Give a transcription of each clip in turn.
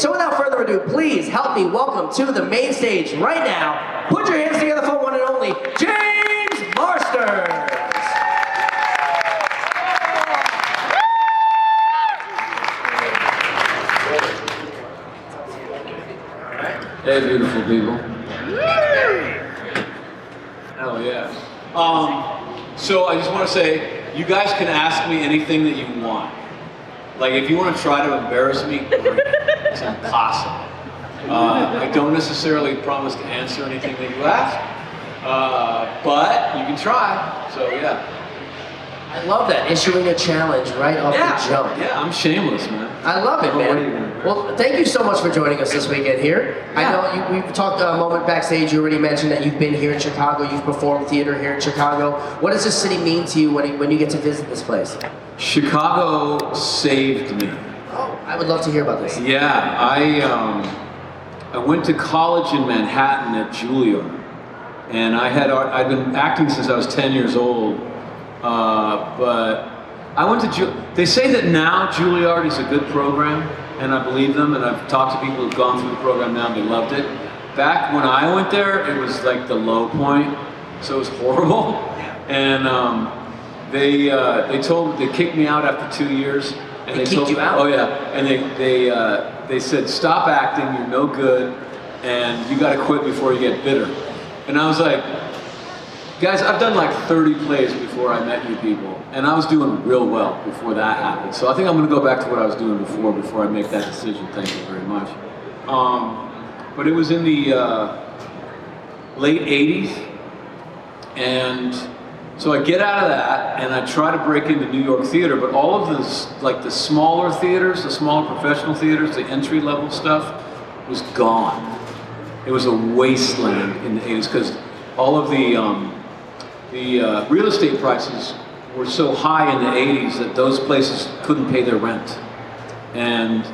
So without further ado, please help me welcome to the main stage right now. Put your hands together for one and only James Marsters. Hey, beautiful people. Hell yeah. So I just want to say, you guys can ask me anything that you want. Like, if you want to try to embarrass me, great. It's impossible. I don't necessarily promise to answer anything that you ask, but you can try. So yeah. I love that, issuing a challenge right off the jump. Yeah, I'm shameless, man. I love it, man. Well, thank you so much for joining us this weekend here. I know we've talked a moment backstage. You already mentioned that you've been here in Chicago. You've performed theater here in Chicago. What does this city mean to you when you get to visit this place? Chicago saved me. Oh, I would love to hear about this. Yeah, I went to college in Manhattan at Juilliard, and I'd been acting since I was 10 years old. But I went to they say that now Juilliard is a good program, and I believe them, and I've talked to people who've gone through the program now and they loved it. Back when I went there, it was like the low point, so it was horrible. And they kicked me out after 2 years. And they kicked you out? Oh yeah, and they said, stop acting, you're no good, and you got to quit before you get bitter. And I was like, guys, I've done like 30 plays before I met you people, and I was doing real well before that happened. So I think I'm going to go back to what I was doing before I make that decision. Thank you very much. But it was in the late 80s, and so I get out of that, and I try to break into New York theater, but all of this, like the smaller theaters, the smaller professional theaters, the entry-level stuff, was gone. It was a wasteland in the 80s, because all of the real estate prices were so high in the 80s that those places couldn't pay their rent. And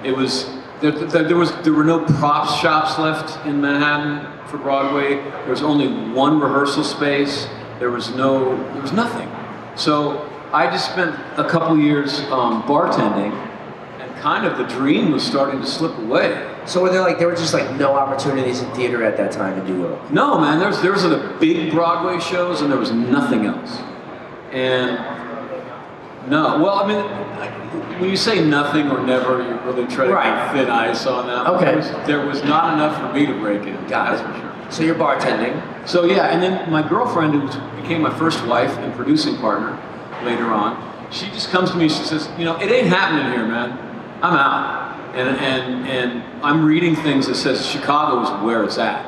it was, there were no props shops left in Manhattan for Broadway. There was only one rehearsal space. There was nothing. So I just spent a couple years bartending, and kind of the dream was starting to slip away. So there were just like no opportunities in theater at that time in New York? No, man, there was the big Broadway shows and there was nothing else. And no, well, I mean, when you say nothing or never, you're really trying to put thin ice on that. Okay. There was not enough for me to break in. Got it. For sure. So you're bartending. So yeah, and then my girlfriend, who became my first wife and producing partner later on, she just comes to me, she says, you know, it ain't happening here, man. I'm out. And I'm reading things that says Chicago is where it's at,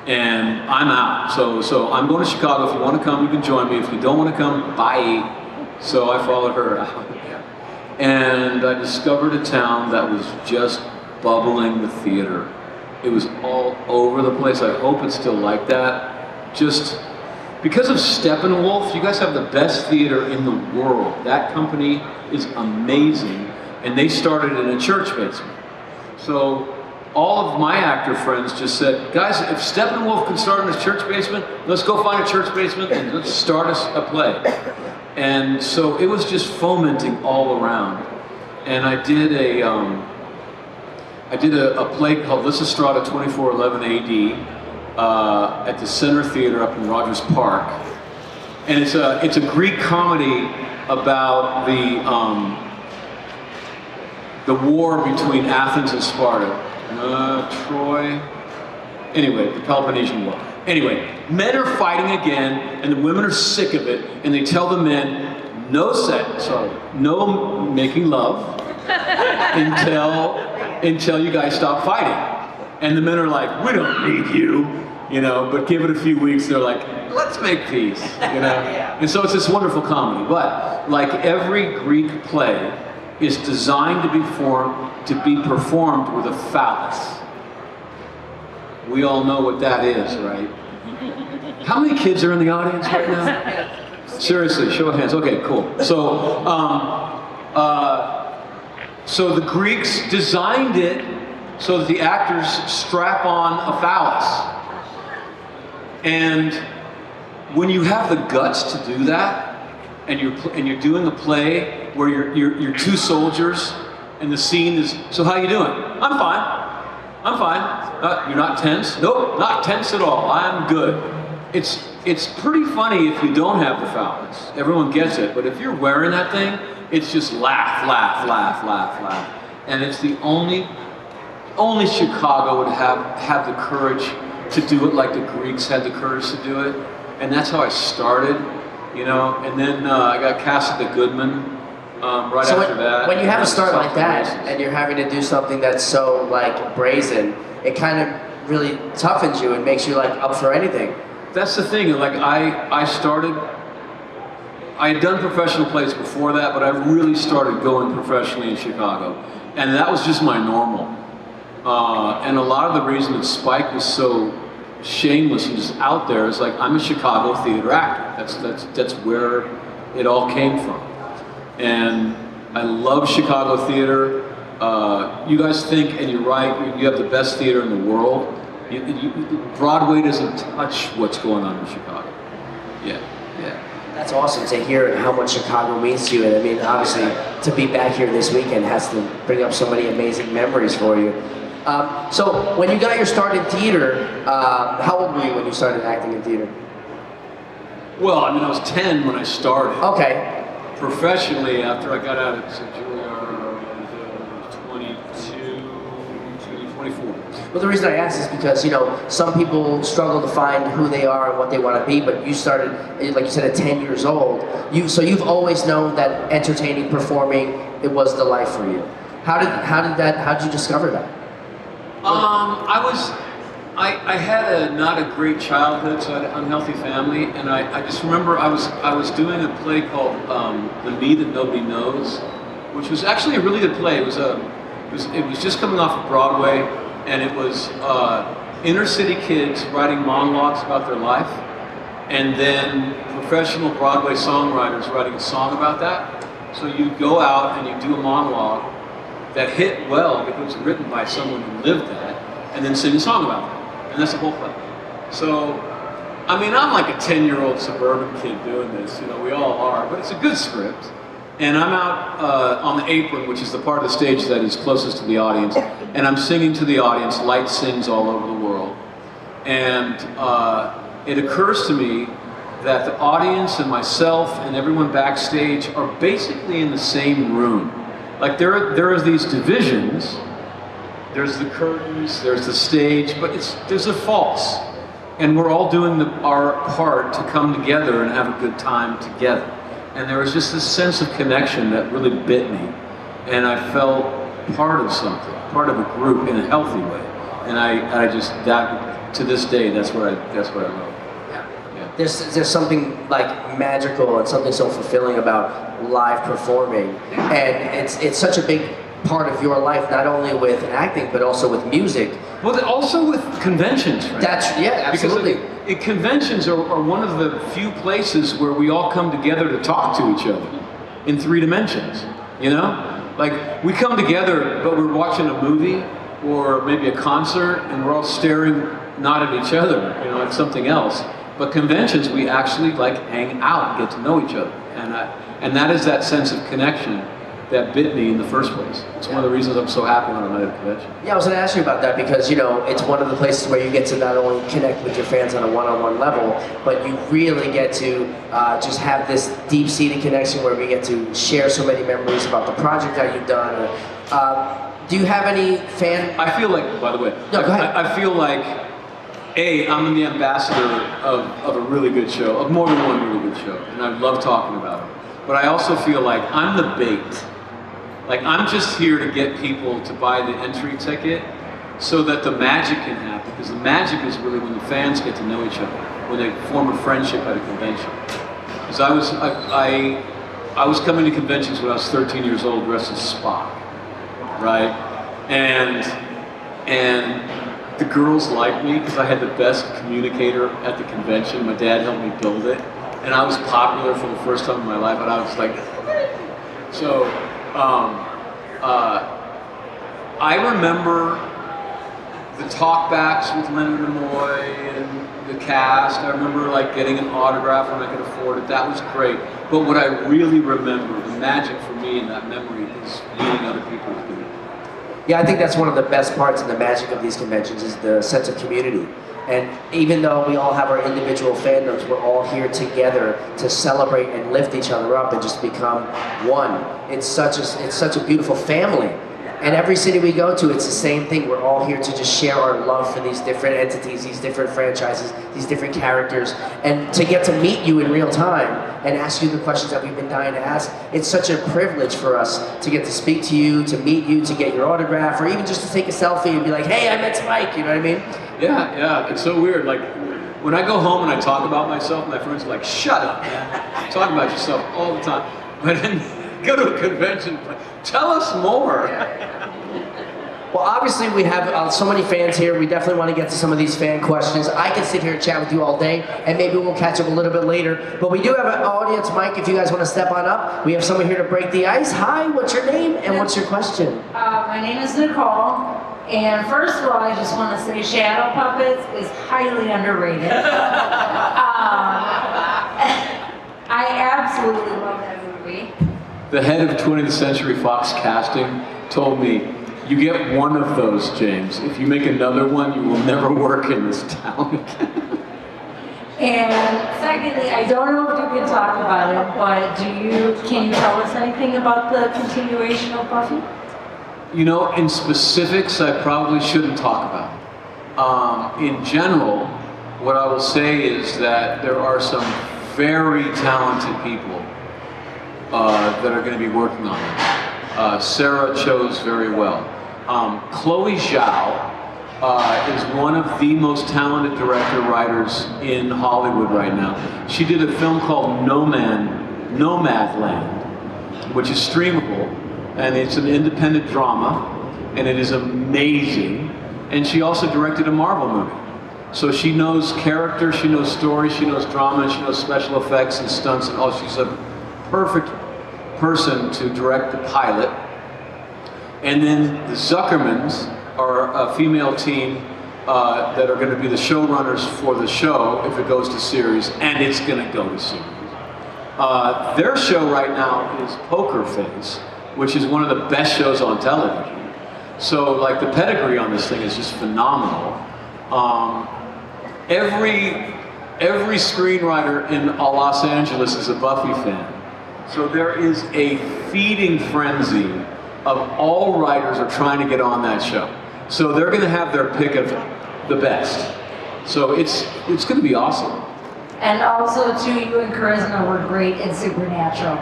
and I'm out. So I'm going to Chicago. If you want to come, you can join me. If you don't want to come, bye. So I followed her out, and I discovered a town that was just bubbling with theater. It was all over the place. I hope it's still like that. Just because of Steppenwolf, you guys have the best theater in the world. That company is amazing. And they started in a church basement. So all of my actor friends just said, guys, if Steppenwolf can start in a church basement, let's go find a church basement and let's start us a play. And so it was just fomenting all around. And I did a play called Lysistrata 2411 AD at the Center Theater up in Rogers Park. And it's a Greek comedy about the war between Athens and Sparta. Troy. Anyway, the Peloponnesian War. Anyway, men are fighting again, and the women are sick of it, and they tell the men, no making love until you guys stop fighting. And the men are like, we don't need you, but give it a few weeks, they're like, let's make peace, And so it's this wonderful comedy, but like every Greek play, is designed to be performed with a phallus. We all know what that is, right? How many kids are in the audience right now? Seriously, show of hands. Okay, cool. So the Greeks designed it so that the actors strap on a phallus. And when you have the guts to do that, and you're doing a play where you're two soldiers And the scene is, so how you doing? I'm fine. I'm fine. You're not tense? Nope, not tense at all. I'm good. It's pretty funny if you don't have the foulness. Everyone gets it, but if you're wearing that thing, it's just laugh, laugh, laugh, laugh, laugh. And it's the only Chicago would have the courage to do it like the Greeks had the courage to do it. And that's how I started, you know. And then I got cast at the Goodman right after that. When you have a start like that, and you're having to do something that's so like brazen, it kind of really toughens you and makes you like up for anything. That's the thing. Like I had done professional plays before that, but I really started going professionally in Chicago, and that was just my normal. And a lot of the reason that Spike was so shameless and just out there is like, I'm a Chicago theater actor. That's where it all came from. And I love Chicago theater. You guys think, and you're right, you have the best theater in the world. Broadway doesn't touch what's going on in Chicago. Yeah. That's awesome to hear how much Chicago means to you. And I mean, obviously, to be back here this weekend has to bring up so many amazing memories for you. So when you got your start in theater, how old were you when you started acting in theater? Well, I mean, I was 10 when I started. Okay. Professionally, after I got out of St. Juilliard, 22, 24. Well, the reason I ask is because, you know, some people struggle to find who they are and what they want to be, but you started, like you said, at 10 years old. So you've always known that entertaining, performing, it was the life for you. How did you discover that? I had not a great childhood, so I had an unhealthy family, and I just remember I was doing a play called The Me That Nobody Knows, which was actually a really good play. It was just coming off of Broadway, and it was inner city kids writing monologues about their life, and then professional Broadway songwriters writing a song about that. So you go out and you do a monologue that hit well because it was written by someone who lived that, and then sing a song about that. And that's the whole play. So, I mean, I'm like a 10-year-old suburban kid doing this, you know, we all are, but it's a good script. And I'm out on the apron, which is the part of the stage that is closest to the audience, and I'm singing to the audience, Light Sings All Over the World. And it occurs to me that the audience and myself and everyone backstage are basically in the same room. Like there are these divisions. There's the curtains, there's the stage, but there's a false. And we're all doing our part to come together and have a good time together. And there was just this sense of connection that really bit me. And I felt part of something, part of a group in a healthy way. And I just, that, to this day, that's what I wrote. Yeah. There's something like magical and something so fulfilling about live performing. And it's such a big part of your life, not only with acting, but also with music. Well, also with conventions, right? Absolutely. Because conventions are one of the few places where we all come together to talk to each other in 3 dimensions, you know? Like, we come together, but we're watching a movie or maybe a concert, and we're all staring not at each other, you know, at something else. But conventions, we actually like hang out and get to know each other. And that is that sense of connection that bit me in the first place. It's one of the reasons I'm so happy when I'm at a convention. Yeah, I was going to ask you about that because, you know, it's one of the places where you get to not only connect with your fans on a one-on-one level, but you really get to just have this deep-seated connection where we get to share so many memories about the project that you've done. Do you have any fan... I feel like, by the way, no, go ahead. I feel like, I'm the ambassador of a really good show, of more than one really good show, and I love talking about it. But I also feel like I'm the bait. Like, I'm just here to get people to buy the entry ticket so that the magic can happen. Because the magic is really when the fans get to know each other, when they form a friendship at a convention. Because I was coming to conventions when I was 13 years old dressed as Spock, right? And the girls liked me because I had the best communicator at the convention. My dad helped me build it. And I was popular for the first time in my life, and I was like, so, I remember the talkbacks with Leonard Nimoy and the cast. I remember like getting an autograph when I could afford it. That was great. But what I really remember, the magic for me in that memory, is meeting other people Yeah, I think that's one of the best parts and the magic of these conventions is the sense of community. And even though we all have our individual fandoms, we're all here together to celebrate and lift each other up and just become one. It's such a beautiful family. And every city we go to, it's the same thing. We're all here to just share our love for these different entities, these different franchises, these different characters, and to get to meet you in real time and ask you the questions that we've been dying to ask. It's such a privilege for us to get to speak to you, to meet you, to get your autograph, or even just to take a selfie and be like, hey, I met Spike, you know what I mean? Yeah, it's so weird. Like, when I go home and I talk about myself, my friends are like, shut up, man. Talk about yourself all the time. But then go to a convention, tell us more. Well, obviously we have so many fans here. We definitely want to get to some of these fan questions. I can sit here and chat with you all day, and maybe we'll catch up a little bit later. But we do have an audience mic if you guys want to step on up. We have someone here to break the ice. Hi, what's your name and what's your question? My name is Nicole, and first of all, I just want to say Shadow Puppets is highly underrated. I absolutely love that movie. The head of 20th Century Fox Casting told me, you get one of those, James. If you make another one, you will never work in this town again. And secondly, I don't know if you can talk about it, but can you tell us anything about the continuation of Buffy? You know, in specifics, I probably shouldn't talk about. In general, what I will say is that there are some very talented people that are going to be working on it. Sarah chose very well. Chloe Zhao is one of the most talented director-writers in Hollywood right now. She did a film called Nomadland, which is streamable, and it's an independent drama, and it is amazing. And she also directed a Marvel movie. So she knows character, she knows story, she knows drama, and she knows special effects and stunts, and all. She's a perfect person to direct the pilot. And then the Zuckermans are a female team that are going to be the showrunners for the show if it goes to series, and it's going to go to series. Their show right now is Poker Face, which is one of the best shows on television. So, like, the pedigree on this thing is just phenomenal. Every screenwriter in Los Angeles is a Buffy fan. So there is a feeding frenzy of all writers are trying to get on that show. So they're going to have their pick of the best. So it's going to be awesome. And also, too, you and Charisma were great in Supernatural.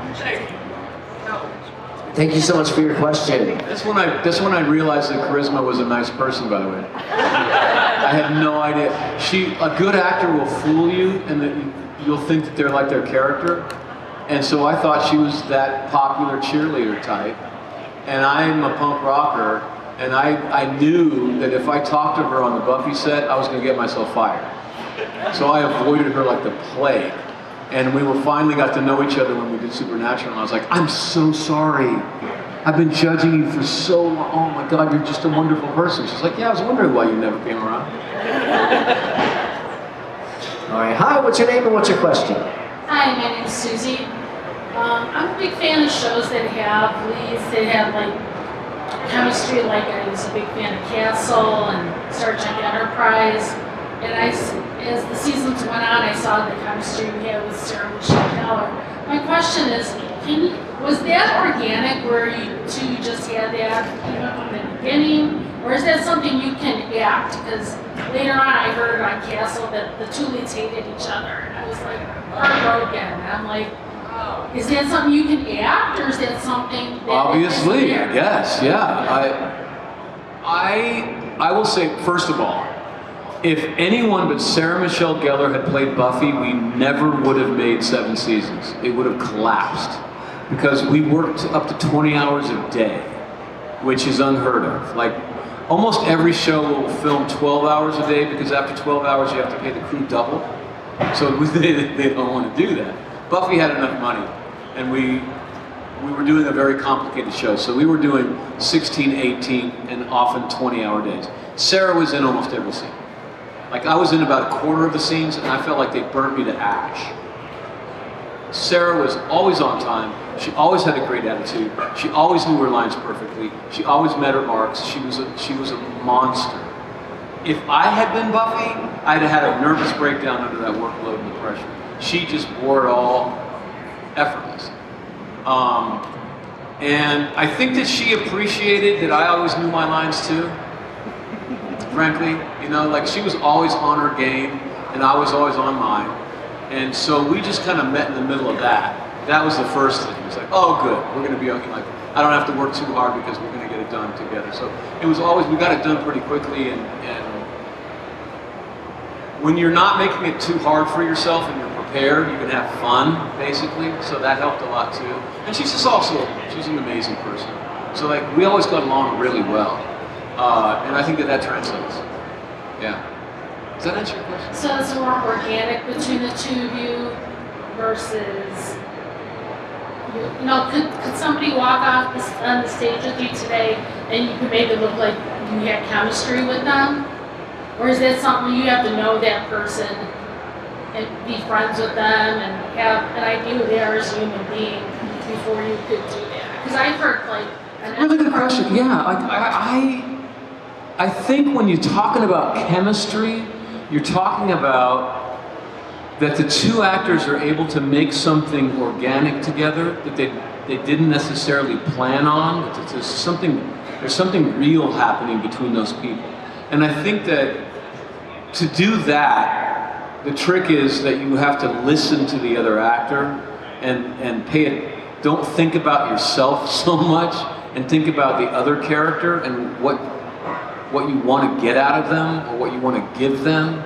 Thank you so much for your question. That's when I realized that Charisma was a nice person, by the way. I had no idea. A good actor will fool you, and that you'll think that they're like their character. And so I thought she was that popular cheerleader type. And I'm a punk rocker, and I knew that if I talked to her on the Buffy set, I was going to get myself fired. So I avoided her like the plague. And we finally got to know each other when we did Supernatural, and I was like, I'm so sorry. I've been judging you for so long. Oh my God, you're just a wonderful person. She's like, yeah, I was wondering why you never came around. All right, hi, what's your name and what's your question? Hi, my name's Susie. I'm a big fan of shows that have leads, that have like chemistry. Like I was a big fan of Castle and Sergeant Enterprise. And as the seasons went on, I saw the chemistry we had with Sarah Michelle Gellar. My question is, was that organic where you two just had that even from the beginning? Or is that something you can act? Because later on I heard on Castle that the two leads hated each other. And I was like heartbroken. And I'm like, is that something you can act, or is that something that Obviously, yes, yeah. I will say, first of all, if anyone but Sarah Michelle Gellar had played Buffy, we never would have made 7 seasons. It would have collapsed. Because we worked up to 20 hours a day, which is unheard of. Like, almost every show will film 12 hours a day, because after 12 hours you have to pay the crew double. So they don't want to do that. Buffy had enough money, and we were doing a very complicated show. So we were doing 16, 18, and often 20-hour days. Sarah was in almost every scene. Like, I was in about a quarter of the scenes, and I felt like they burnt me to ash. Sarah was always on time. She always had a great attitude. She always knew her lines perfectly. She always met her marks. She was a monster. If I had been Buffy, I'd have had a nervous breakdown under that workload and the pressure. She just bore it all effortless. And I think that she appreciated that I always knew my lines too. Frankly, you know, like she was always on her game and I was always on mine. And so we just kind of met in the middle of that. That was the first thing. It was like, oh good, we're gonna be okay. Like, I don't have to work too hard because we're gonna get it done together. So it was always, we got it done pretty quickly, and when you're not making it too hard for yourself and you're prepared, you can have fun, basically. So that helped a lot too. And she's an amazing person. So like, we always got along really well. And I think that translates. Yeah. Does that answer your question? So it's more organic between the two of you versus, you know, could somebody walk off on the stage with you today and you could make it look like you had chemistry with them? Or is that something you have to know that person and be friends with them and have an idea who they are as a human being before you could do that? Because I've heard like... Really good question. Yeah, I think when you're talking about chemistry, you're talking about that the two actors are able to make something organic together that they didn't necessarily plan on. That there's something real happening between those people. And I think that to do that, the trick is that you have to listen to the other actor and pay it. Don't think about yourself so much and think about the other character and what you want to get out of them or what you want to give them.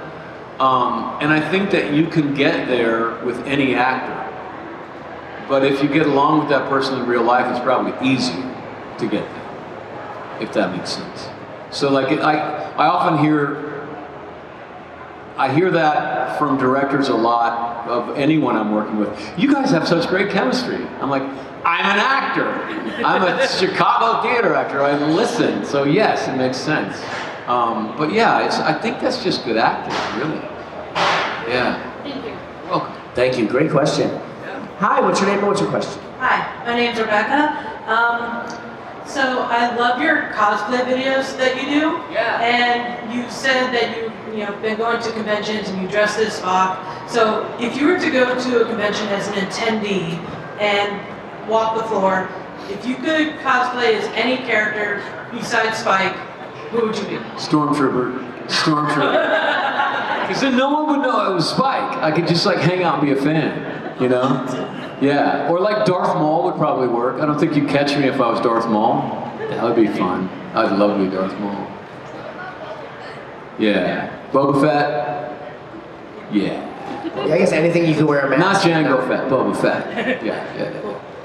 And I think that you can get there with any actor. But if you get along with that person in real life, it's probably easier to get there, if that makes sense. So like, I often hear that from directors a lot, of anyone I'm working with. You guys have such great chemistry. I'm like, I'm an actor. I'm a Chicago theater actor. I listen. So yes, it makes sense. But yeah, I think that's just good acting, really. Yeah. Thank you. You're welcome. Thank you. Great question. Hi, what's your name and what's your question? Hi, my name's Rebecca. So I love your cosplay videos that you do. Yeah. And you said that you've been going to conventions and you dressed as Spock. So if you were to go to a convention as an attendee and walk the floor, if you could cosplay as any character besides Spike, who would you be? Stormtrooper. Because then no one would know it was Spike. I could just like hang out and be a fan, you know? Yeah. Or like Darth Maul would probably work. I don't think you'd catch me if I was Darth Maul. That would be fun. I'd love to be Darth Maul. Yeah. Boba Fett? Yeah. Yeah, I guess anything you can wear a mask. Not Jango Fett, Boba Fett. Yeah.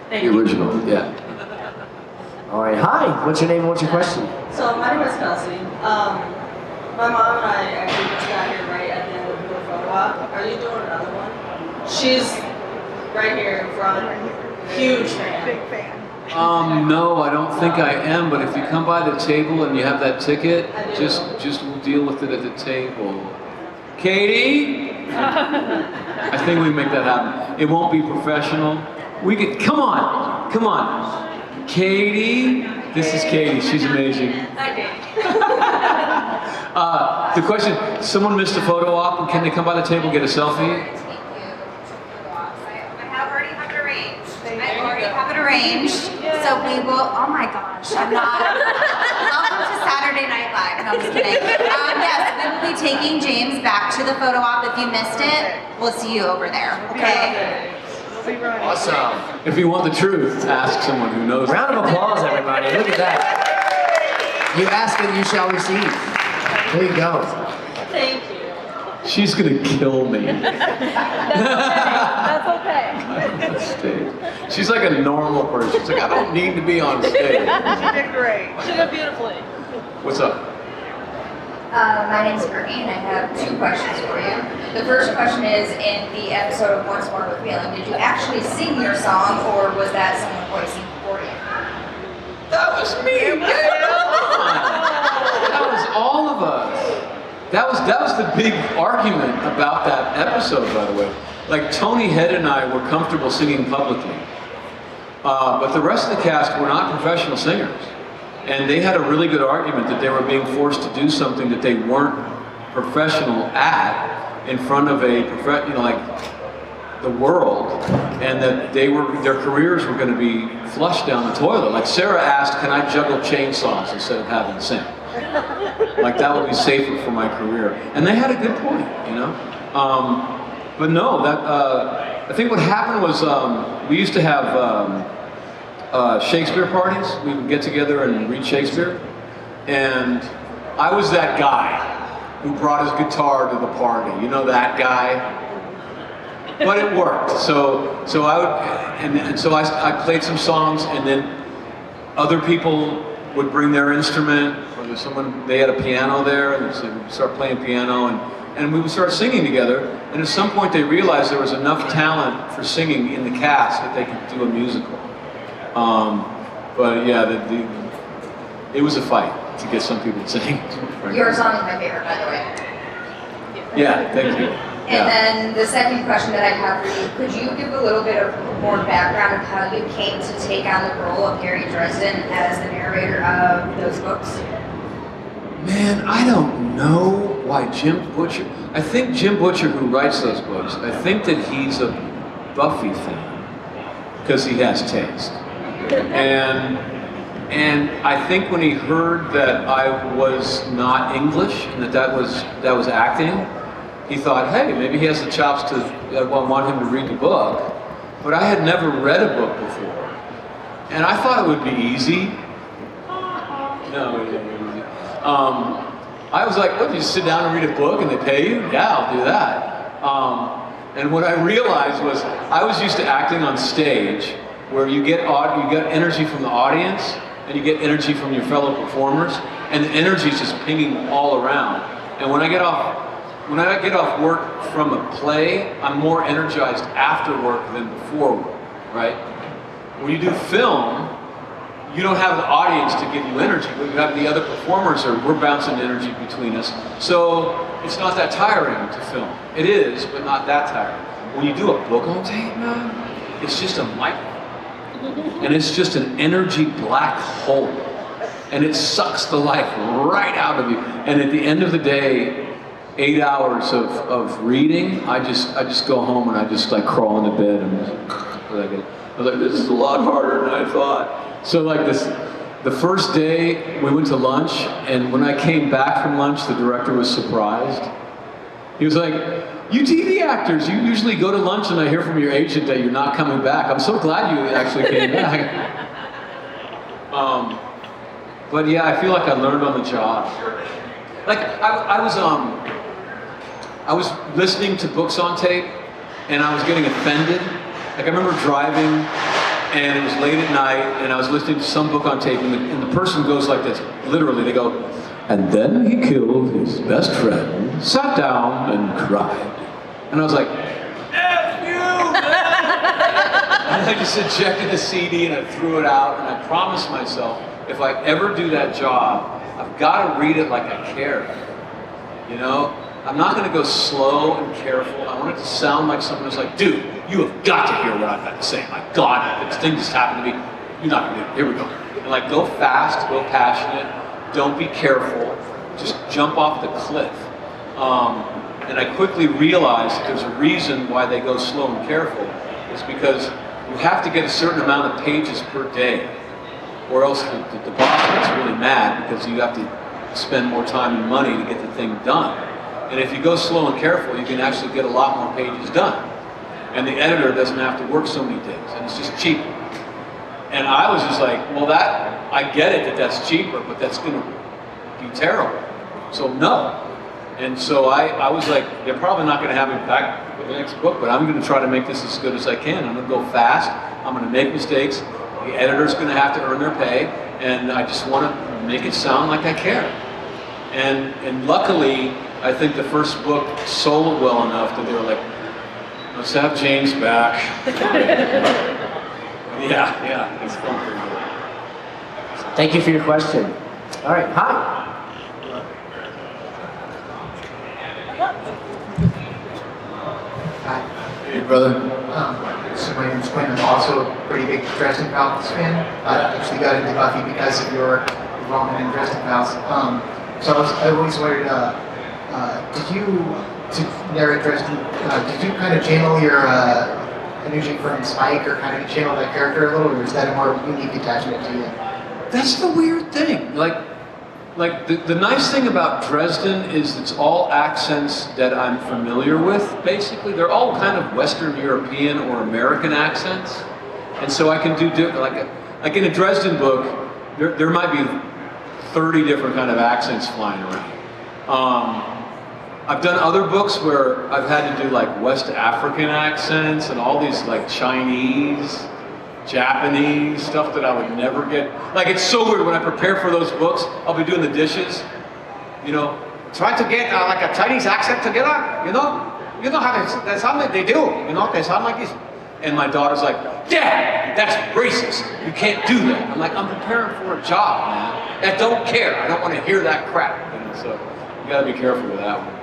Thank The you. original, yeah. All right. Hi, what's your name and what's your question? So my name is Kelsey. My mom and I actually just got here right at the end of the photo op. Are you doing another one? She's right here in front. Huge fan. Big fan. No, I don't think I am, but if you come by the table and you have that ticket, just we'll deal with it at the table. Katie? I think we can make that happen. It won't be professional. We could, come on. Katie? This is Katie, she's amazing. The question, someone missed a photo op, and can they come by the table and get a selfie? I already have it arranged. So we will, oh my gosh, I'm not. Welcome to Saturday Night Live. No, I'm just kidding. Yes, we will be taking James back to the photo op. If you missed it, we'll see you over there, okay? Awesome. If you want the truth, ask someone who knows. Round of applause, everybody. Look at that. You ask and you shall receive. There you go. Thank you. She's gonna kill me. That's okay. On stage. She's like a normal person. She's like, I don't need to be on stage. She did great. She did beautifully. What's up? My name's Brittany, and I have two questions for you. The first question is, in the episode of Once More with Feeling, did you actually sing your song, or was that someone voicing for you? That was me. That was all of us. That was the big argument about that episode, by the way. like Tony Head and I were comfortable singing publicly. But the rest of the cast were not professional singers. And they had a really good argument that they were being forced to do something that they weren't professional at in front of a the world, and that their careers were going to be flushed down the toilet. Like Sarah asked, can I juggle chainsaws instead of having to sing? Like that would be safer for my career. And they had a good point, you know? But no, I think what happened was we used to have Shakespeare parties. We would get together and read Shakespeare. And I was that guy who brought his guitar to the party. You know that guy? But it worked. So I played some songs, and then other people would bring their instrument, or there's someone, they had a piano there, and so we'd start playing piano, and we would start singing together. And at some point they realized there was enough talent for singing in the cast that they could do a musical. But yeah, it was a fight to get some people to sing. Your song is my favorite, by the way. Yeah, thank you. And then the second question that I have for you, could you give a little bit of more background of how you came to take on the role of Harry Dresden as the narrator of those books? Man, I don't know why Jim Butcher. I think Jim Butcher, who writes those books, I think that he's a Buffy fan because he has taste. And I think when he heard that I was not English and that was acting, he thought, hey, maybe he has the chops to want him to read the book. But I had never read a book before, and I thought it would be easy. No, it wasn't easy. I was like, what, you just sit down and read a book and they pay you? Yeah, I'll do that. And what I realized was I was used to acting on stage where you get energy from the audience and you get energy from your fellow performers, and the energy is just pinging all around. And when I get off work from a play, I'm more energized after work than before work, right? When you do film, you don't have the audience to give you energy, but you have the other performers, or we're bouncing energy between us. So it's not that tiring to film. It is, but not that tiring. When you do a book on tape, man, it's just a microphone. And it's just an energy black hole. And it sucks the life right out of you. And at the end of the day, 8 hours of reading, I just go home and I just like crawl into bed and I was like, this is a lot harder than I thought. So like the first day we went to lunch, and when I came back from lunch, the director was surprised. He was like, you TV actors, you usually go to lunch and I hear from your agent that you're not coming back. I'm so glad you actually came back. But yeah, I feel like I learned on the job. Like I was listening to books on tape, and I was getting offended. Like I remember driving, and it was late at night, and I was listening to some book on tape, and the person goes like this, literally, they go, and then he killed his best friend, sat down, and cried. And I was like, F you, man! And I just ejected the CD, and I threw it out, and I promised myself, if I ever do that job, I've got to read it like I care. You know? I'm not going to go slow and careful. I want it to sound like someone who's like, dude, you have got to hear what I've got to say. My God, this thing just happened to me. You're not going to do it. Here we go. And like, go fast, go passionate. Don't be careful. Just jump off the cliff. And I quickly realized that there's a reason why they go slow and careful. It's because you have to get a certain amount of pages per day, or else the boss gets really mad because you have to spend more time and money to get the thing done. And if you go slow and careful, you can actually get a lot more pages done. And the editor doesn't have to work so many days, and it's just cheaper. And I was just like, well, I get it that that's cheaper, but that's going to be terrible. So no. And so I was like, they're probably not going to have me back for the next book, but I'm going to try to make this as good as I can. I'm going to go fast. I'm going to make mistakes. The editor's going to have to earn their pay, and I just want to make it sound like I care. And luckily, I think the first book sold well enough that they were like, let's have James back. Yeah, it's fun for me. Thank you for your question. All right, hi. Hi. brother. So my name's Quinn. I'm also a pretty big Dresden Files fan. I actually got into Buffy because of your involvement in Dresden Files. So I always wondered, did you, to narrate Dresden, did you kind of channel your energy from Spike or kind of channel that character a little, or is that a more unique attachment to you? That's the weird thing. Like the nice thing about Dresden is it's all accents that I'm familiar with, basically. They're all kind of Western European or American accents. And so I can do, like in a Dresden book, there might be 30 different kind of accents flying around. I've done other books where I've had to do like West African accents and all these like Chinese, Japanese stuff that I would never get. Like, it's so weird when I prepare for those books, I'll be doing the dishes, you know, try to get like a Chinese accent together, you know how they sound like they do, you know, they sound like this. And my daughter's like, Dad, that's racist. You can't do that. I'm like, I'm preparing for a job, man. I don't care. I don't want to hear that crap. You know, so you got to be careful with that one.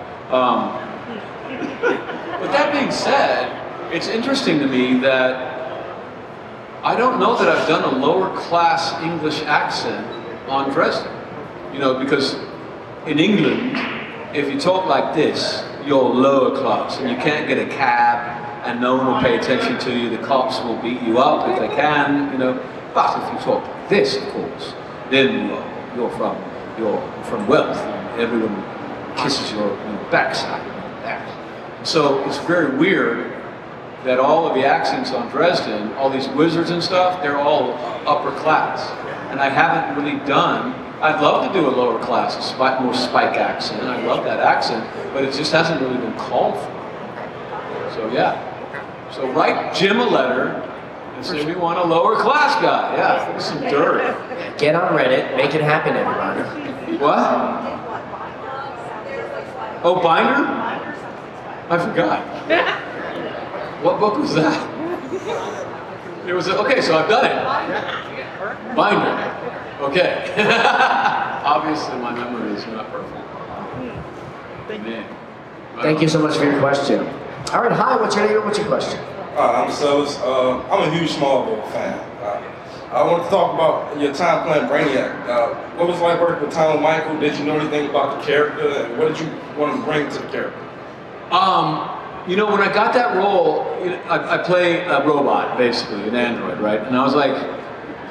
But that being said, it's interesting to me that I don't know that I've done a lower class English accent on Dresden. You know, because in England, if you talk like this, you're lower class and you can't get a cab and no one will pay attention to you. The cops will beat you up if they can, you know. But if you talk like this, of course, then you're from wealth and everyone kisses your backside like that. So it's very weird that all of the accents on Dresden, all these wizards and stuff, they're all upper class. And I haven't really done, I'd love to do a lower class, more Spike accent. I love that accent, but it just hasn't really been called for. So yeah. So write Jim a letter and say we want a lower class guy. Yeah, put some dirt. Get on Reddit, make it happen, everybody. What? Oh, Binder? I forgot. What book was that? It was, okay, so I've done it. Binder. Okay. Obviously my memory is not perfect. Man. Thank you so much for your question. All right, hi, what's your name and what's your question? I'm Sullis. I'm a huge Smallville fan. I want to talk about your time playing Brainiac. What was it like working with Tom Michael? Did you know anything about the character, and what did you want to bring to the character? You know, when I got that role, I play a robot, basically, an android, right? And I was like,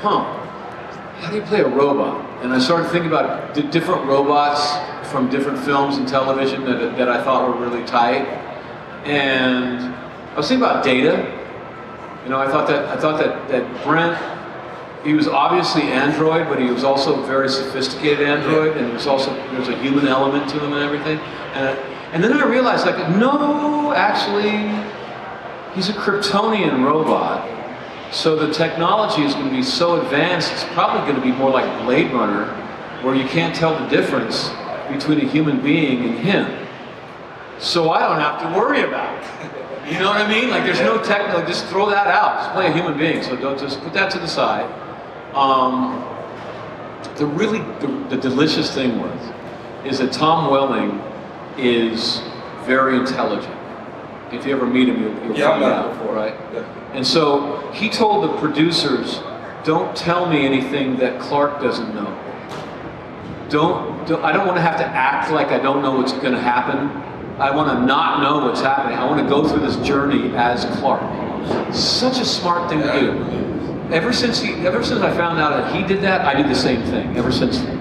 how do you play a robot? And I started thinking about different robots from different films and television that I thought were really tight. And I was thinking about Data. You know, I thought that Brent, he was obviously android, but he was also a very sophisticated android, and there's a human element to him and everything. And then I realized, like, no, actually, he's a Kryptonian robot. So the technology is going to be so advanced, it's probably going to be more like Blade Runner, where you can't tell the difference between a human being and him. So I don't have to worry about it. You know what I mean? Like, there's no technical, just throw that out. Just play a human being. So don't just put that to the side. The delicious thing is that Tom Welling is very intelligent. If you ever meet him, you'll find out, right? Yeah. And so he told the producers, don't tell me anything that Clark doesn't know. I don't want to have to act like I don't know what's going to happen. I want to not know what's happening. I want to go through this journey as Clark. Such a smart thing to do. Ever since I found out that he did that, I did the same thing. Ever since then.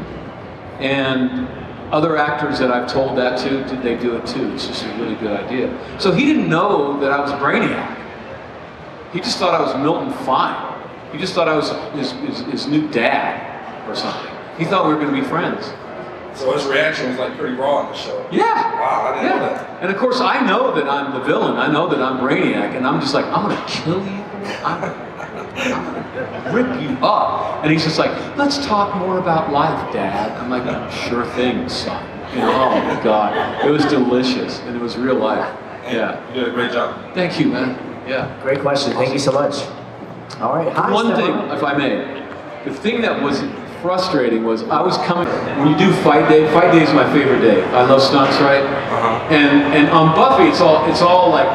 And other actors that I've told that to, they do it too. It's just a really good idea. So he didn't know that I was Brainiac. He just thought I was Milton Fine. He just thought I was his new dad or something. He thought we were going to be friends. So his reaction was like pretty raw on the show. Yeah. Wow, I didn't know that. And of course I know that I'm the villain. I know that I'm Brainiac, and I'm just like, I'm going to kill you. I'm going to rip you up. And he's just like, let's talk more about life, Dad. I'm like, sure thing, son. You know, oh my God. It was delicious, and it was real life. Yeah. You did a great job. Thank you, man. Yeah. Great question. Thank you so much. All right. Hi, One Stefan. thing, if I may. The thing that was frustrating was I was coming, when you do fight day is my favorite day. I love stunts, right? And on Buffy, it's all like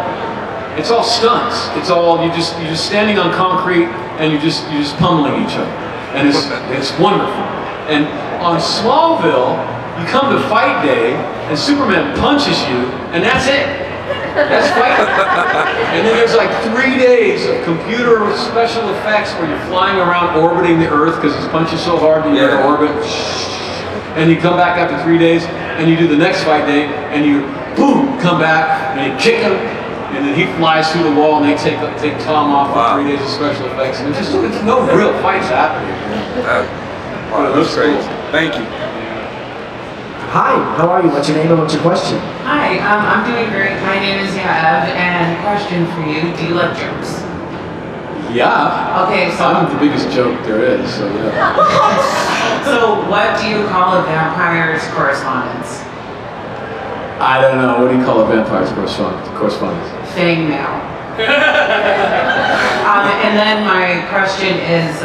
It's all stunts. It's all you're just standing on concrete and you're just pummeling each other, and it's wonderful. And on Smallville, you come to fight day and Superman punches you, and that's it. That's fighting. And then there's like 3 days of computer special effects where you're flying around orbiting the Earth because he's punching so hard that you're in orbit. And you come back after 3 days and you do the next fight day and you boom come back and you kick him and then he flies through the wall and they take Tom off for 3 days of special effects and it's no real fights happening. Wow, that's great. Thank you. Hi, how are you? What's your name and what's your question? Hi, I'm doing great. My name is Yaev, and question for you: do you like jokes? Yeah. Okay, so I'm the biggest joke there is, so yeah. so what do you call a vampire's correspondence? I don't know. What do you call a vampire's correspondence? Fang mail. And then my question is: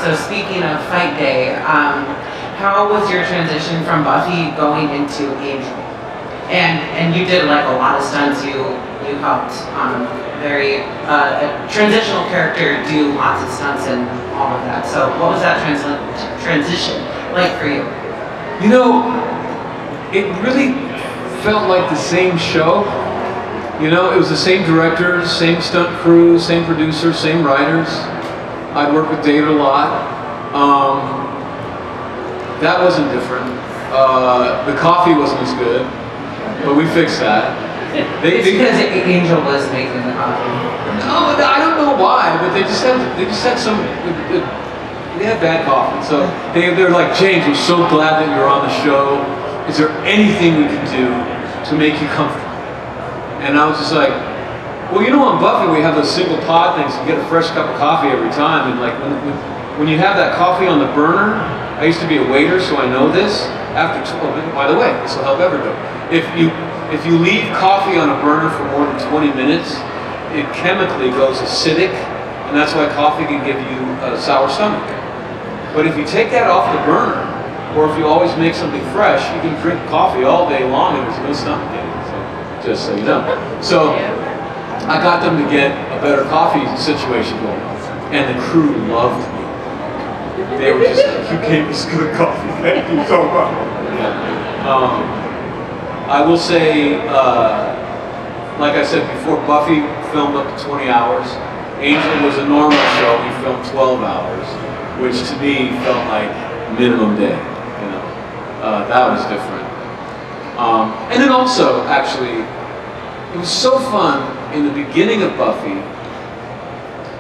so speaking of fight day, how was your transition from Buffy going into Angel? And you did like a lot of stunts. You helped very a transitional character do lots of stunts and all of that. So what was that transition like for you? You know, it really felt like the same show. You know, it was the same directors, same stunt crew, same producers, same writers. I'd worked with David a lot. That wasn't different. The coffee wasn't as good, but we fixed that. It's because Angel was making the coffee. No, I don't know why, but they just had some. They had bad coffee, so they're like, James, we're so glad that you're on the show. Is there anything we can do to make you comfortable? And I was just like, well, you know, on Buffy we have those single pod things. You get a fresh cup of coffee every time, and like when you have that coffee on the burner. I used to be a waiter, so I know this. By the way, this will help everybody. If you leave coffee on a burner for more than 20 minutes, it chemically goes acidic, and that's why coffee can give you a sour stomach. But if you take that off the burner, or if you always make something fresh, you can drink coffee all day long and there's no stomach ache. So, just so you know. So I got them to get a better coffee situation going, and the crew loved me. They were just like, you gave us good coffee, thank you so much. Yeah. I will say, like I said before, Buffy filmed up to 20 hours. Angel was a normal show, we filmed 12 hours, which to me felt like minimum day, you know. That was different. And then also, actually, it was so fun in the beginning of Buffy,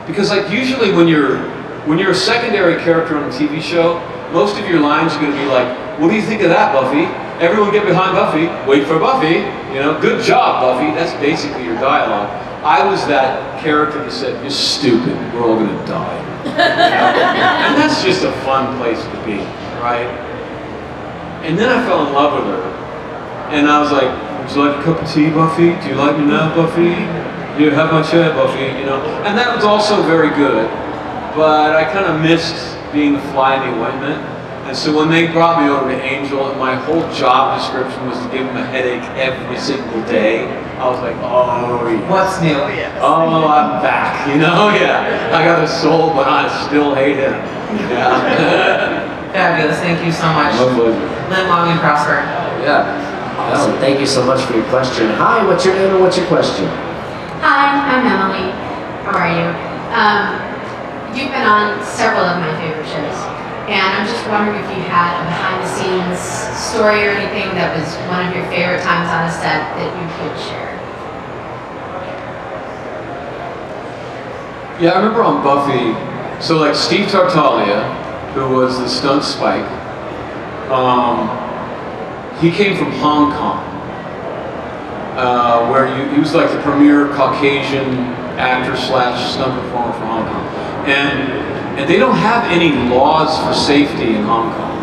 because like usually when you're a secondary character on a TV show, most of your lines are going to be like, what do you think of that, Buffy? Everyone get behind Buffy, wait for Buffy, you know, good job, Buffy. That's basically your dialogue. I was that character that said, you're stupid, we're all going to die. And that's just a fun place to be, right? And then I fell in love with her. And I was like, would you like a cup of tea, Buffy? Do you like me now, Buffy? You have my chair, Buffy, you know? And that was also very good. But I kind of missed being the fly in the ointment. And so when they brought me over to Angel, and my whole job description was to give him a headache every single day, I was like, oh, yeah. What's new? Oh, I'm back, you know? Yeah. I got a soul, but I still hate him. Yeah. Fabulous, thank you so much. My pleasure. Live long and prosper. Yeah. Awesome. Thank you so much for your question. Hi, what's your name and what's your question? Hi, I'm Emily. How are you? You've been on several of my favorite shows, and I'm just wondering if you had a behind-the-scenes story or anything that was one of your favorite times on a set that you could share. Yeah, I remember on Buffy, so like Steve Tartaglia, who was the stunt Spike, he came from Hong Kong, where he was like the premier Caucasian actor / stunt performer from Hong Kong. And they don't have any laws for safety in Hong Kong.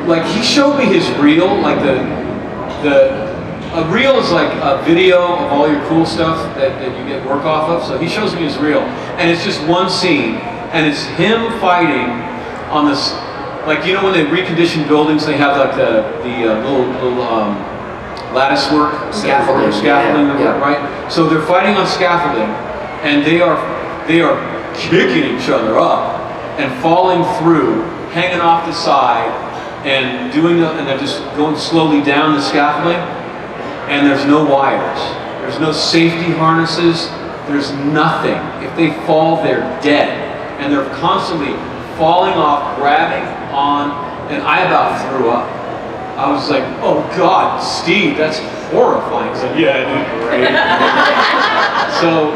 Like he showed me his reel, like a reel is like a video of all your cool stuff that you get work off of. So he shows me his reel, and it's just one scene, and it's him fighting on this, like you know when they recondition buildings, they have like the little lattice work, Scaffolding, scaffolding, yeah. right? So they're fighting on scaffolding, and they are kicking each other up and falling through, hanging off the side, and and they're just going slowly down the scaffolding, and there's no wires, there's no safety harnesses, there's nothing. If they fall, they're dead, and they're constantly falling off, grabbing on, and I about threw up. I was like, oh God, Steve, that's horrifying. He's like, yeah, I did great. So,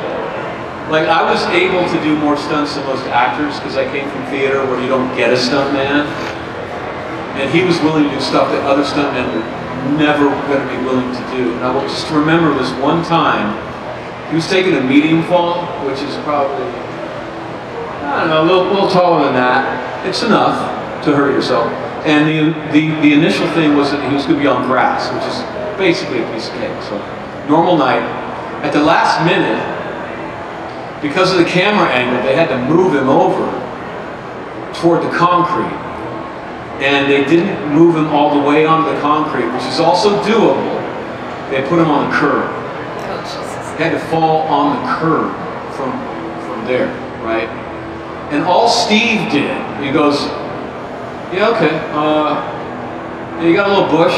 like, I was able to do more stunts than most actors because I came from theater where you don't get a stunt man. And he was willing to do stuff that other stuntmen were never going to be willing to do. And I will just remember this one time, he was taking a medium fall, which is probably, I don't know, a little taller than that. It's enough to hurt yourself. And the initial thing was that he was going to be on grass, which is basically a piece of cake. So, normal night. At the last minute, because of the camera angle, they had to move him over toward the concrete. And they didn't move him all the way onto the concrete, which is also doable. They put him on the curb. Oh, Jesus. He had to fall on the curb from there, right? And all Steve did, he goes, yeah, okay, you got a little bush?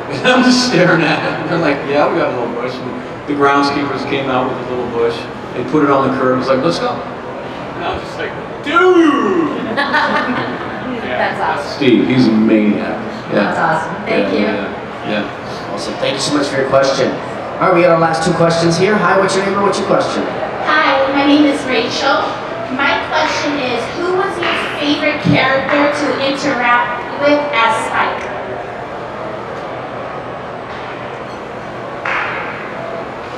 And I'm just staring at him. They're like, yeah, we got a little bush. And the groundskeepers came out with a little bush. They put it on the curb. It's like, let's go. And I was just like, dude! That's awesome. Steve, he's a maniac. Yeah. That's awesome. Thank you. Yeah. Awesome. Thank you so much for your question. All right, we got our last two questions here. Hi, what's your name and what's your question? Hi, my name is Rachel. My question is, who was your favorite character to interact with as Spike?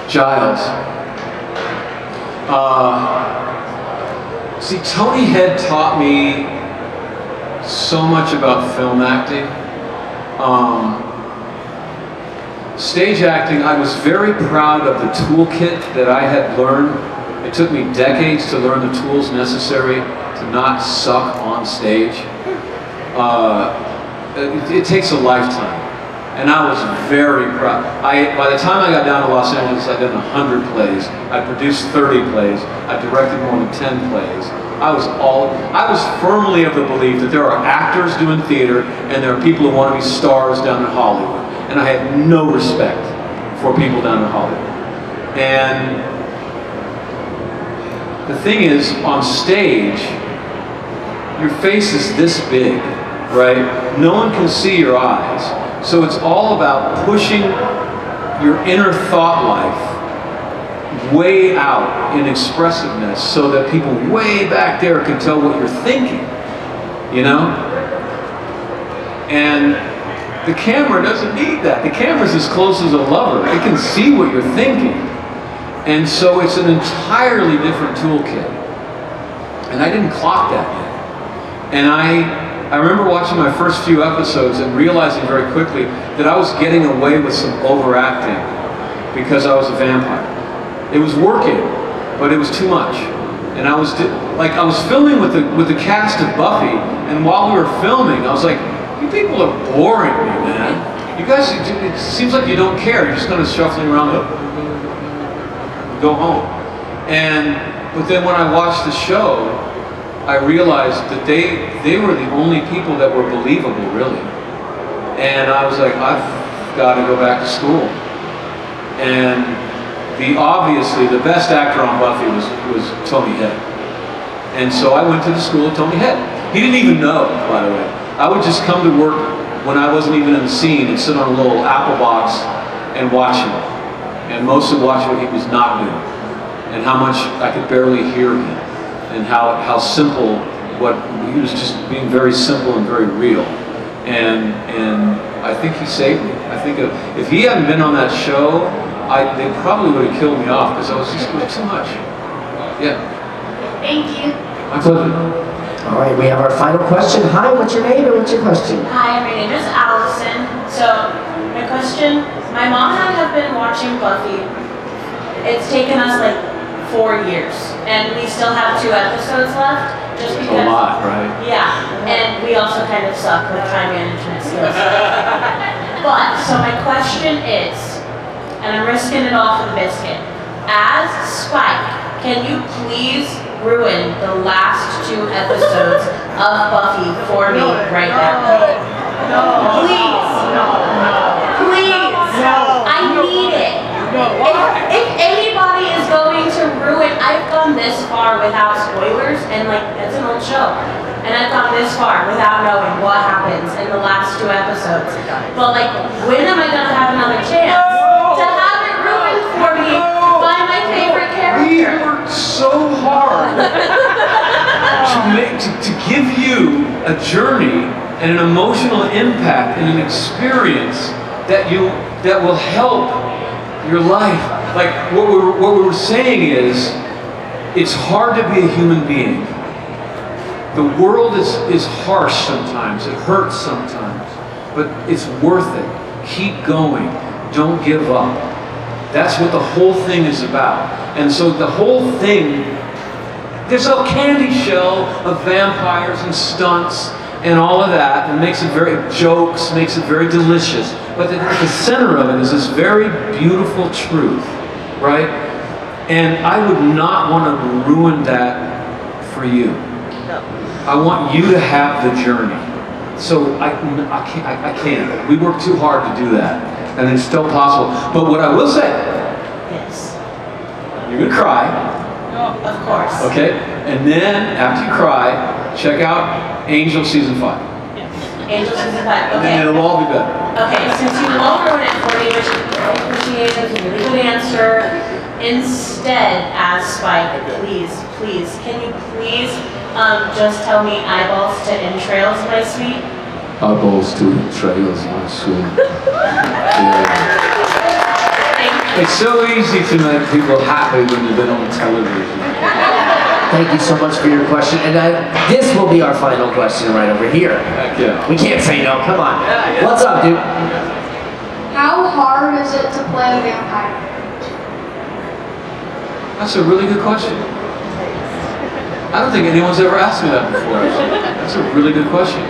Giles. See, Tony Head taught me so much about film acting. Stage acting, I was very proud of the toolkit that I had learned. It took me decades to learn the tools necessary to not suck on stage. It takes a lifetime. And I was very proud. By the time I got down to Los Angeles, I'd done 100 plays. I produced 30 plays. I directed more than 10 plays. I was firmly of the belief that there are actors doing theater and there are people who want to be stars down in Hollywood. And I had no respect for people down in Hollywood. And the thing is, on stage, your face is this big, right? No one can see your eyes. So it's all about pushing your inner thought life way out in expressiveness so that people way back there can tell what you're thinking, you know? And the camera doesn't need that. The camera's as close as a lover. It can see what you're thinking. And so it's an entirely different toolkit. And I didn't clock that yet. And I remember watching my first few episodes and realizing very quickly that I was getting away with some overacting because I was a vampire. It was working, but it was too much. And I was filming with the cast of Buffy, and while we were filming, I was like, you people are boring me, man. You guys, it seems like you don't care. You're just kind of shuffling around, go home. But then when I watched the show, I realized that they were the only people that were believable, really. And I was like, I've got to go back to school. And obviously the best actor on Buffy was Tony Head. And so I went to the school of Tony Head. He didn't even know, by the way. I would just come to work when I wasn't even in the scene and sit on a little Apple box and watch him. And mostly watch what he was not doing. And how much I could barely hear him. And how simple, he was just being very simple and very real. And I think he saved me. I think if he hadn't been on that show, they probably would have killed me off because it was too much. Yeah. Thank you. My pleasure. All right, we have our final question. Hi, what's your name and what's your question? Hi, my name is Allison. So, my question, my mom and I have been watching Buffy. It's taken us like 4 years, and we still have 2 episodes left. Just because. A lot, right? Yeah, and we also kind of suck with time management skills. But, so my question is, and I'm risking it all for the biscuit. As Spike, can you please ruin the last 2 episodes of Buffy for me right now? Please. Please. I need it. If anybody is going to ruin, I've gone this far without spoilers, and like, it's an old show. And I've gone this far without knowing what happens in the last 2 episodes. But like, when am I gonna have another chance to have it ruined for me by my favorite character? We worked so hard to give you a journey and an emotional impact and an experience that will help your life. Like what we were saying is, it's hard to be a human being. The world is harsh sometimes, it hurts sometimes, but it's worth it. Keep going, don't give up. That's what the whole thing is about. And so the whole thing, there's a candy shell of vampires and stunts and all of that, and makes it makes it very delicious. But at the center of it is this very beautiful truth, right? And I would not want to ruin that for you. I want you to have the journey. So I can't. We work too hard to do that, and it's still possible. But what I will say, Yes. you're gonna cry, Of course. okay? And then after you cry, check out Angel season 5, Angel season 5. and Okay. then it'll all be better. Okay, since you won't ruin it for me, which I appreciate, that's a really good answer. Instead, as Spike, please, can you please just tell me eyeballs to entrails, my sweet? Eyeballs to trails, my sweet. It's so easy to make people happy when you've been on television. Thank you so much for your question. And this will be our final question right over here. Heck yeah. We can't say no. Come on. What's up, dude? How hard is it to play a vampire? That's a really good question. I don't think anyone's ever asked me that before, actually. That's a really good question.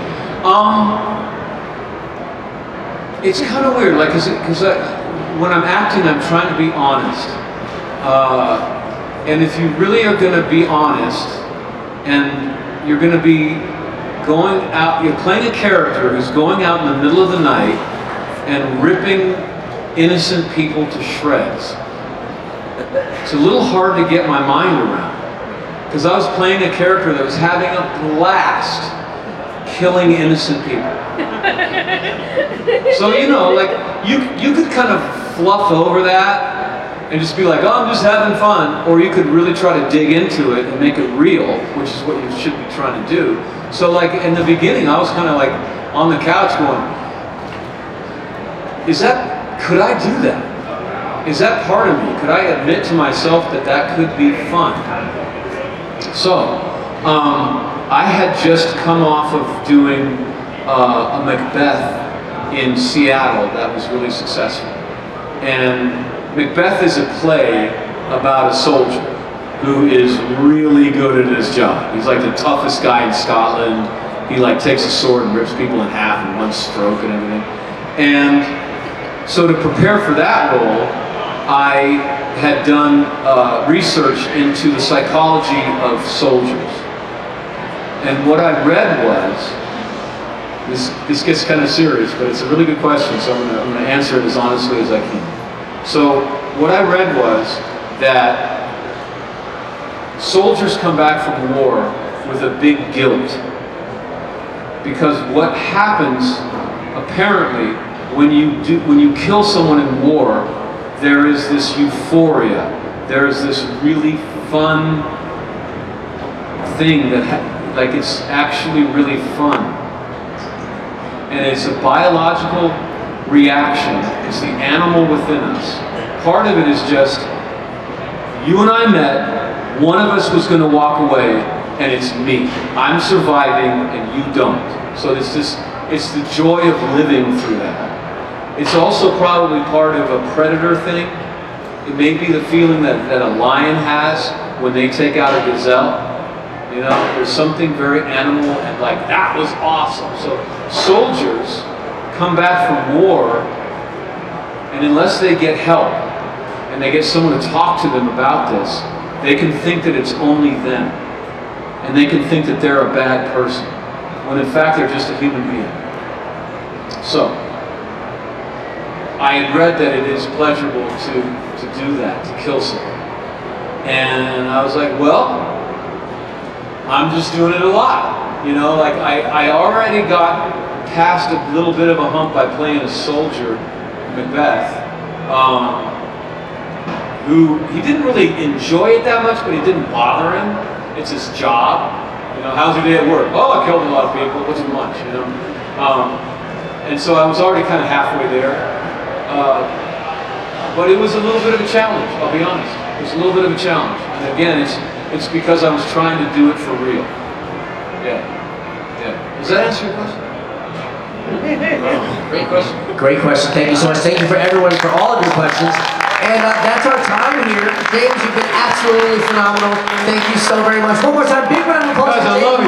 It's kind of weird, like, because when I'm acting, I'm trying to be honest. And if you really are going to be honest, and you're going to be going out, you're playing a character who's going out in the middle of the night and ripping innocent people to shreds. It's a little hard to get my mind around, because I was playing a character that was having a blast killing innocent people. So, you know, like, you could kind of fluff over that and just be like, oh, I'm just having fun, or you could really try to dig into it and make it real, which is what you should be trying to do. So, like, in the beginning, I was kind of like on the couch going, could I do that? Is that part of me? Could I admit to myself that could be fun? So, I had just come off of doing a Macbeth in Seattle that was really successful. And Macbeth is a play about a soldier who is really good at his job. He's like the toughest guy in Scotland. He like takes a sword and rips people in half in one stroke and everything. And so to prepare for that role, I had done research into the psychology of soldiers. And what I read was, this gets kind of serious, but it's a really good question, so I'm going to answer it as honestly as I can. So what I read was that soldiers come back from war with a big guilt. Because what happens, apparently, when you kill someone in war, there is this euphoria. There is this really fun thing like it's actually really fun. And it's a biological reaction. It's the animal within us. Part of it is just, you and I met, one of us was going to walk away, and it's me. I'm surviving, and you don't. So it's the joy of living through that. It's also probably part of a predator thing. It may be the feeling that a lion has when they take out a gazelle. You know, there's something very animal and like, that was awesome. So soldiers come back from war, and unless they get help and they get someone to talk to them about this, they can think that it's only them. And they can think that they're a bad person, when in fact they're just a human being. So, I had read that it is pleasurable to do that, to kill someone. And I was like, well, I'm just doing it a lot. You know, like I already got past a little bit of a hump by playing a soldier, Macbeth, who, he didn't really enjoy it that much, but it didn't bother him. It's his job. You know, how's your day at work? Oh, I killed a lot of people. What's for lunch? You know, and so I was already kind of halfway there. But it was a little bit of a challenge. I'll be honest. It was a little bit of a challenge. And again, it's because I was trying to do it for real. Yeah. Does that answer your question? Great question. Great question. Thank you so much. Thank you for everyone for all of your questions. And that's our time here. James, you've been absolutely phenomenal. Thank you so very much. One more time, big round of applause. Guys, I love you.